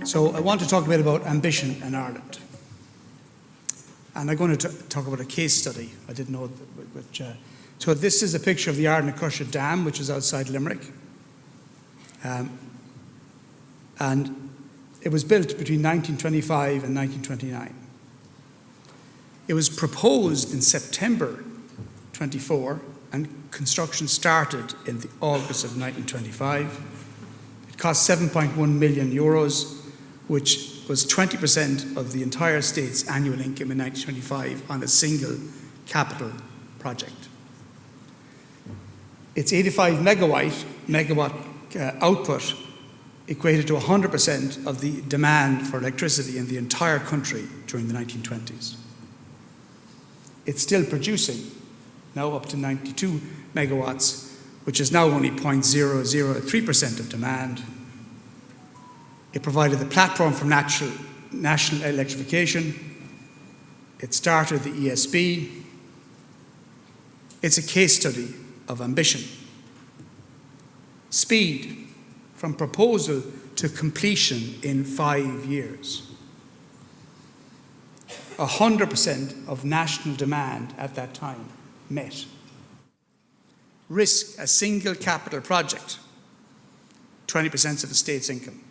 So I want to talk a bit about ambition in Ireland. And I'm going to talk about a case study. I didn't know which. So this is a picture of the Ardnacrusha Dam, which is outside Limerick. And it was built between 1925 and 1929. It was proposed in September 24, and construction started in the August of 1925. It cost 7.1 million euros, which was 20% of the entire state's annual income in 1925 on a single capital project. Its 85 megawatt output equated to 100% of the demand for electricity in the entire country during the 1920s. It's still producing, now up to 92 megawatts, which is now only 0.003% of demand. It provided the platform for national electrification. It started the ESB. It's a case study of ambition. Speed, from proposal to completion in 5 years. 100% of national demand at that time met. Risk, a single capital project, 20% of the state's income.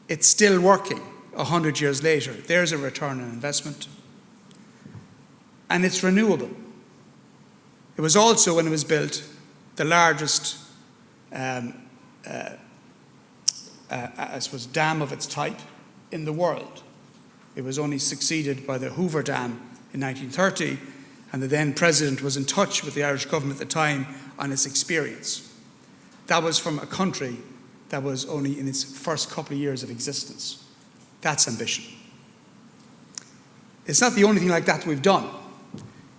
It's still working 100 years later. There's a return on investment. And it's renewable. It was also, when it was built, the largest I suppose, dam of its type in the world. It was only succeeded by the Hoover Dam in 1930, and the then president was in touch with the Irish government at the time on its experience. That was from a country that was only in its first couple of years of existence. That's ambition. It's not the only thing like that we've done.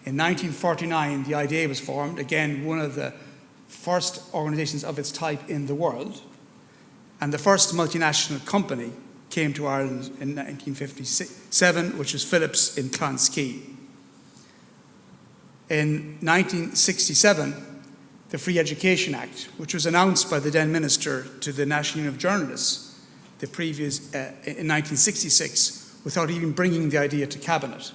In 1949, the IDA was formed, again, one of the first organizations of its type in the world, and the first multinational company came to Ireland in 1957, which was Philips in Clonskea. In 1967, the Free Education Act, which was announced by the then minister to the National Union of Journalists in 1966, without even bringing the idea to cabinet.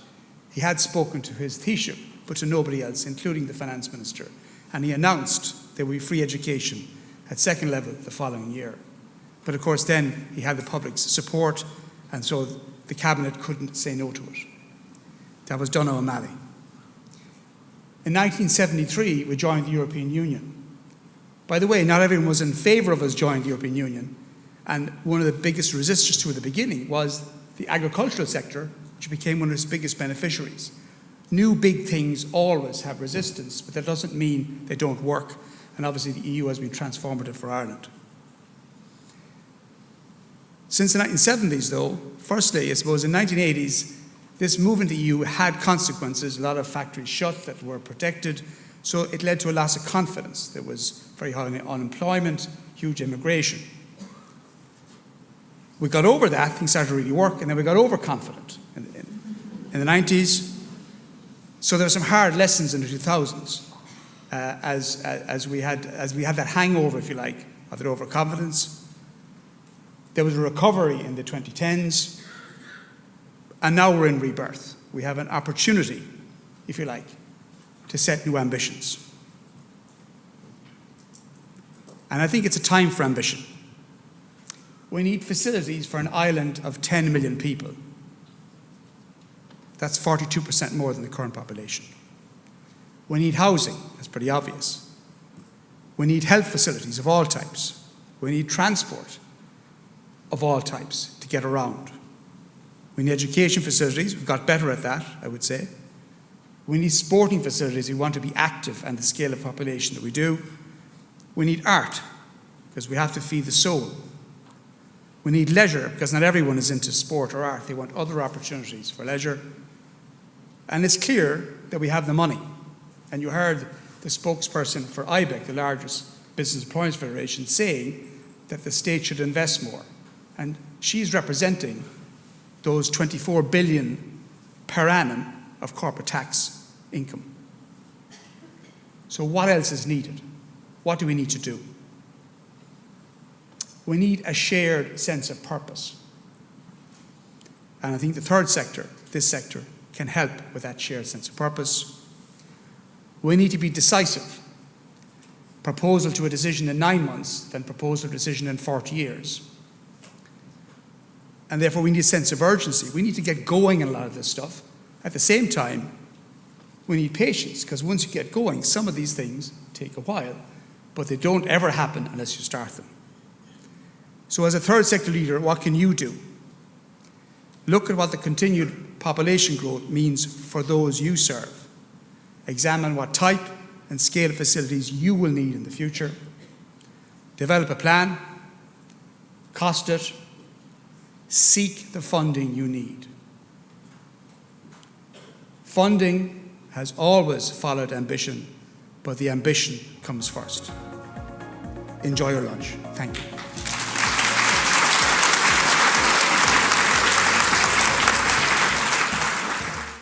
He had spoken to his Taoiseach, but to nobody else, including the finance minister, and he announced there would be free education at second level the following year. But of course then he had the public's support, and so the cabinet couldn't say no to it. That was Donogh O'Malley. In 1973, we joined the European Union. By the way, not everyone was in favour of us joining the European Union, and one of the biggest resistors to it at the beginning was the agricultural sector, which became one of its biggest beneficiaries. New big things always have resistance, but that doesn't mean they don't work. And obviously the EU has been transformative for Ireland. Since the 1970s, though, firstly, I suppose in the 1980s, this move into the EU had consequences. A lot of factories shut that were protected, so it led to a loss of confidence. There was very high unemployment, huge immigration. We got over that, things started to really work, and then we got overconfident in the 90s. So there were some hard lessons in the 2000s as we had that hangover, if you like, of that overconfidence. There was a recovery in the 2010s, and now we're in rebirth. We have an opportunity, if you like, to set new ambitions. And I think it's a time for ambition. We need facilities for an island of 10 million people. That's 42% more than the current population. We need housing, that's pretty obvious. We need health facilities of all types. We need transport of all types to get around. We need education facilities, we've got better at that, I would say. We need sporting facilities, we want to be active and the scale of population that we do. We need art, because we have to feed the soul. We need leisure, because not everyone is into sport or art. They want other opportunities for leisure. And it's clear that we have the money. And you heard the spokesperson for IBEC, the largest business employers federation, saying that the state should invest more. And she's representing those 24 billion per annum of corporate tax income. So what else is needed? What do we need to do? we need a shared sense of purpose. And I think the third sector, this sector, can help with that shared sense of purpose. We need to be decisive. Proposal to a decision in 9 months than proposal to a decision in 40 years. And therefore we need a sense of urgency. We need to get going in a lot of this stuff. At the same time, we need patience, because once you get going, some of these things take a while, but they don't ever happen unless you start them. So as a third sector leader, what can you do? Look at what the continued population growth means for those you serve. Examine what type and scale of facilities you will need in the future. Develop a plan, cost it, seek the funding you need. Funding has always followed ambition, but the ambition comes first. Enjoy your lunch. Thank you.